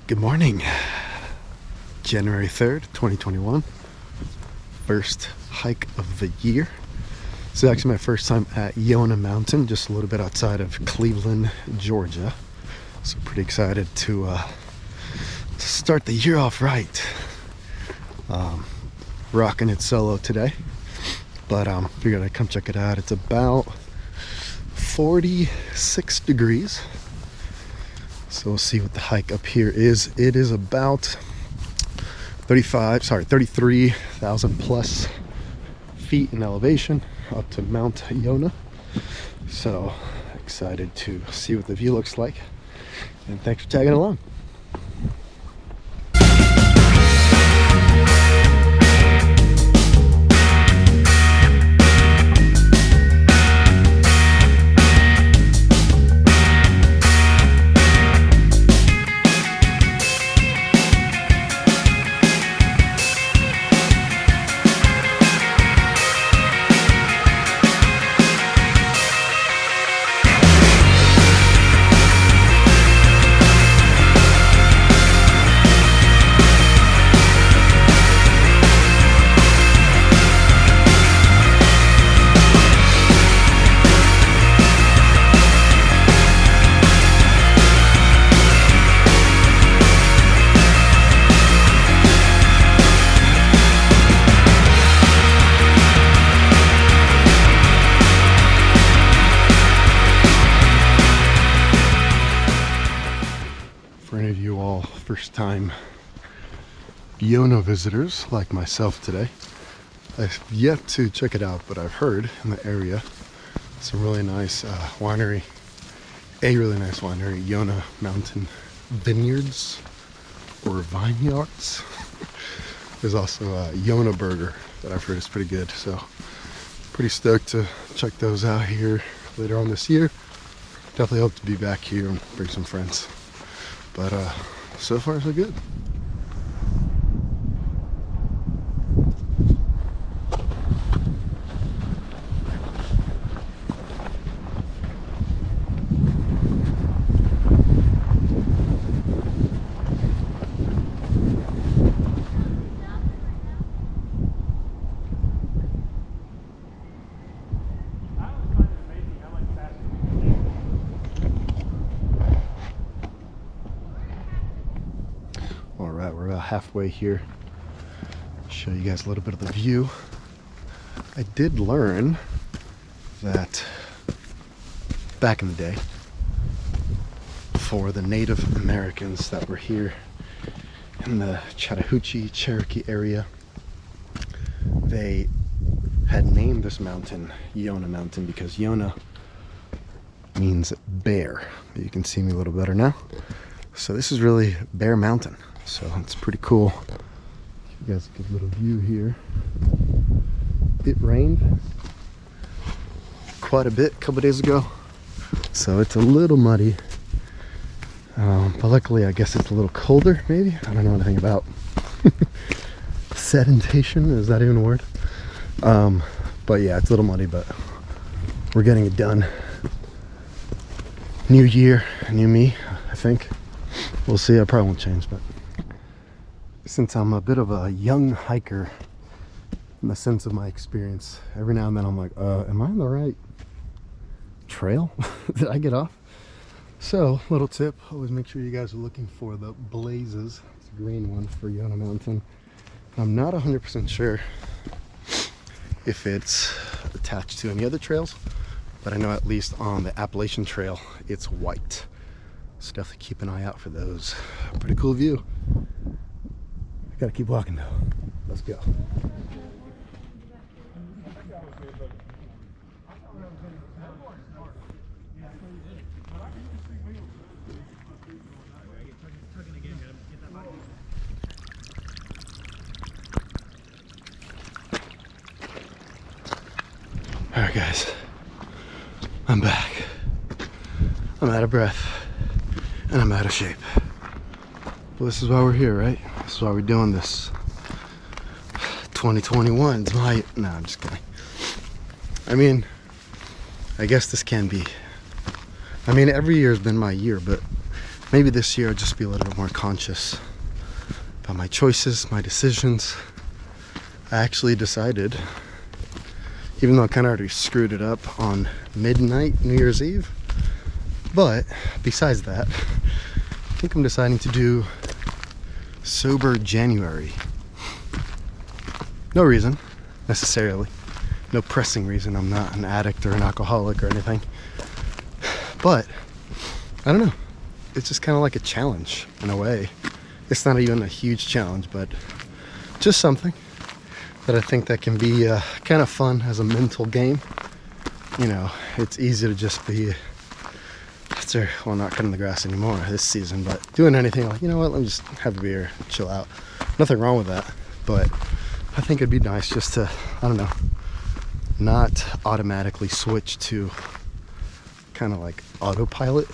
Good morning. January 3rd, 2021. First hike of the year. This is actually my first time at Yonah Mountain, just a little bit outside of Cleveland, Georgia. So pretty excited to start the year off right. Rocking it solo today, but figured I'd come check it out. It's about 46 degrees. So we'll see what the hike up here is. It is about 33,000 plus feet in elevation up to Mount Yonah. So excited to see what the view looks like. And thanks for tagging along. For any of you all first time Yonah visitors like myself today, I've yet to check it out, but I've heard in the area some really nice winery, Yonah Mountain vineyards or vineyards. There's also a Yonah burger that I've heard is pretty good, so pretty stoked to check those out here later on this year. Definitely hope to be back here and bring some friends. But so far so good. Alright, we're about halfway here. Show you guys a little bit of the view. I did learn that back in the day, for the Native Americans that were here in the Chattahoochee, Cherokee area, they had named this mountain Yonah Mountain because Yonah means bear. You can see me a little better now. So this is really Bear Mountain. So it's pretty cool. You guys get a little view here. It rained quite a bit a couple days ago, so it's a little muddy. But luckily, I guess it's a little colder, maybe? I don't know anything about sedimentation. Is that even a word? But yeah, it's a little muddy, but we're getting it done. New year, new me, I think. We'll see. I probably won't change, but since I'm a bit of a young hiker in the sense of my experience, every now and then I'm like, am I on the right trail? Did I get off? So, little tip, always make sure you guys are looking for the blazes. It's a green one for Yonah Mountain. I'm not 100% sure if it's attached to any other trails, but I know at least on the Appalachian Trail, it's white. So definitely keep an eye out for those. Pretty cool view. I gotta keep walking though. Let's go. Alright guys, I'm back. I'm out of breath and I'm out of shape. Well, this is why we're here, right? This is why we're doing this. 2021's my... No, I'm just kidding. I mean, I guess this can be... I mean, every year has been my year, but maybe this year I'll just be a little bit more conscious about my choices, my decisions. I actually decided, even though I kind of already screwed it up on midnight New Year's Eve, but besides that, I think I'm deciding to do sober January. No reason necessarily, no pressing reason. I'm not an addict or an alcoholic or anything, but I don't know, it's just kind of like a challenge in a way. It's not even a huge challenge, but just something that I think that can be kind of fun as a mental game. You know, it's easy to just be, well, not cutting the grass anymore this season, but doing anything like, you know what, let me just have a beer, chill out. Nothing wrong with that, but I think it'd be nice just to, I don't know, not automatically switch to kind of like autopilot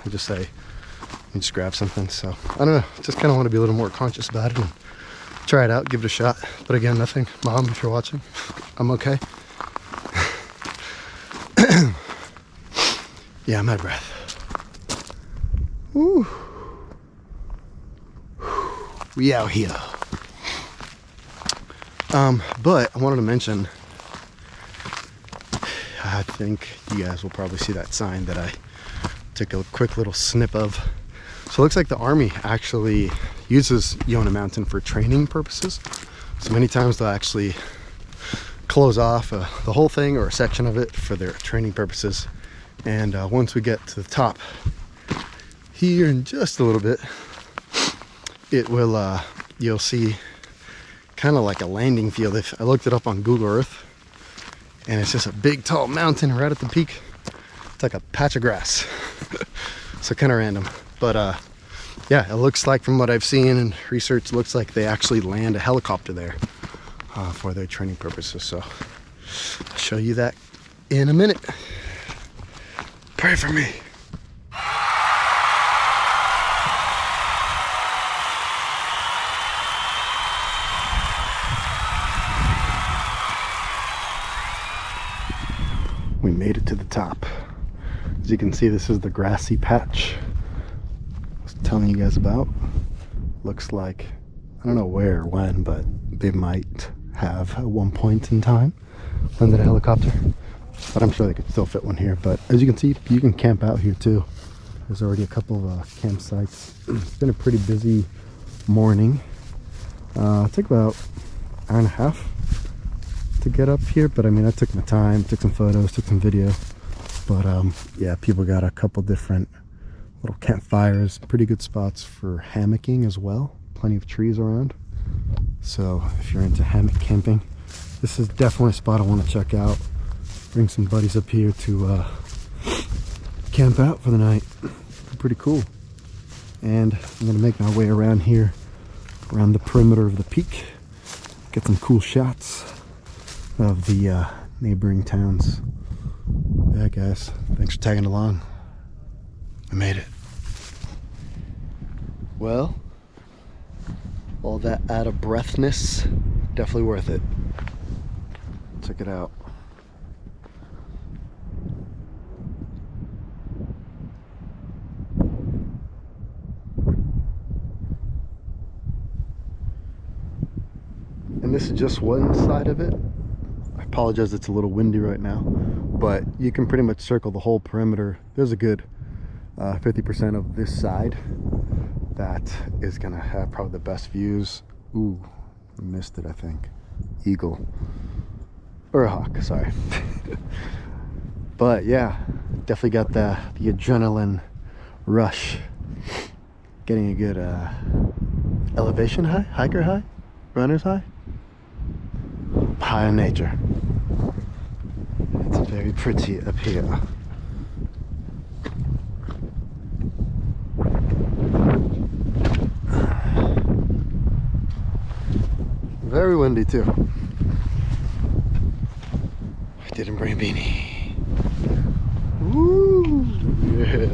and just say, let me just grab something. So I don't know, just kind of want to be a little more conscious about it and try it out, give it a shot. But again, nothing, Mom, if you're watching, I'm okay. Yeah, I'm out of breath. Woo. We out here. But I wanted to mention, I think you guys will probably see that sign that I took a quick little snip of. So it looks like the Army actually uses Yonah Mountain for training purposes. So many times they'll actually close off the whole thing or a section of it for their training purposes. And once we get to the top here in just a little bit, it will, you'll see kind of like a landing field. If I looked it up on Google Earth, and it's just a big tall mountain right at the peak. It's like a patch of grass. So kind of random, but yeah, it looks like, from what I've seen and research, it looks like they actually land a helicopter there for their training purposes. So I'll show you that in a minute. Pray for me. We made it to the top. As you can see, this is the grassy patch I was telling you guys about. Looks like, I don't know where or when, but they might have at one point in time landed a helicopter. But I'm sure they could still fit one here. But as you can see, you can camp out here too. There's already a couple of campsites. It's been a pretty busy morning. It took about an hour and a half to get up here, but I mean, I took my time, took some photos, took some video. But yeah, people got a couple different little campfires, pretty good spots for hammocking as well. Plenty of trees around. So if you're into hammock camping, this is definitely a spot I want to check out. Bring some buddies up here to camp out for the night. Pretty cool. And I'm gonna make my way around here, around the perimeter of the peak, get some cool shots of the neighboring towns. Yeah, guys, thanks for tagging along. I made it. Well, all that out of breathness, definitely worth it. Check it out. And this is just one side of it. I apologize, it's a little windy right now, but you can pretty much circle the whole perimeter. There's a good 50% of this side that is gonna have probably the best views. Ooh, I missed it, I think. Eagle. Or a hawk, sorry. But yeah, definitely got the adrenaline rush. Getting a good elevation high, hiker high, runner's high. High in nature. It's very pretty up here. Very windy too. I didn't bring a beanie. Woo! Yeah.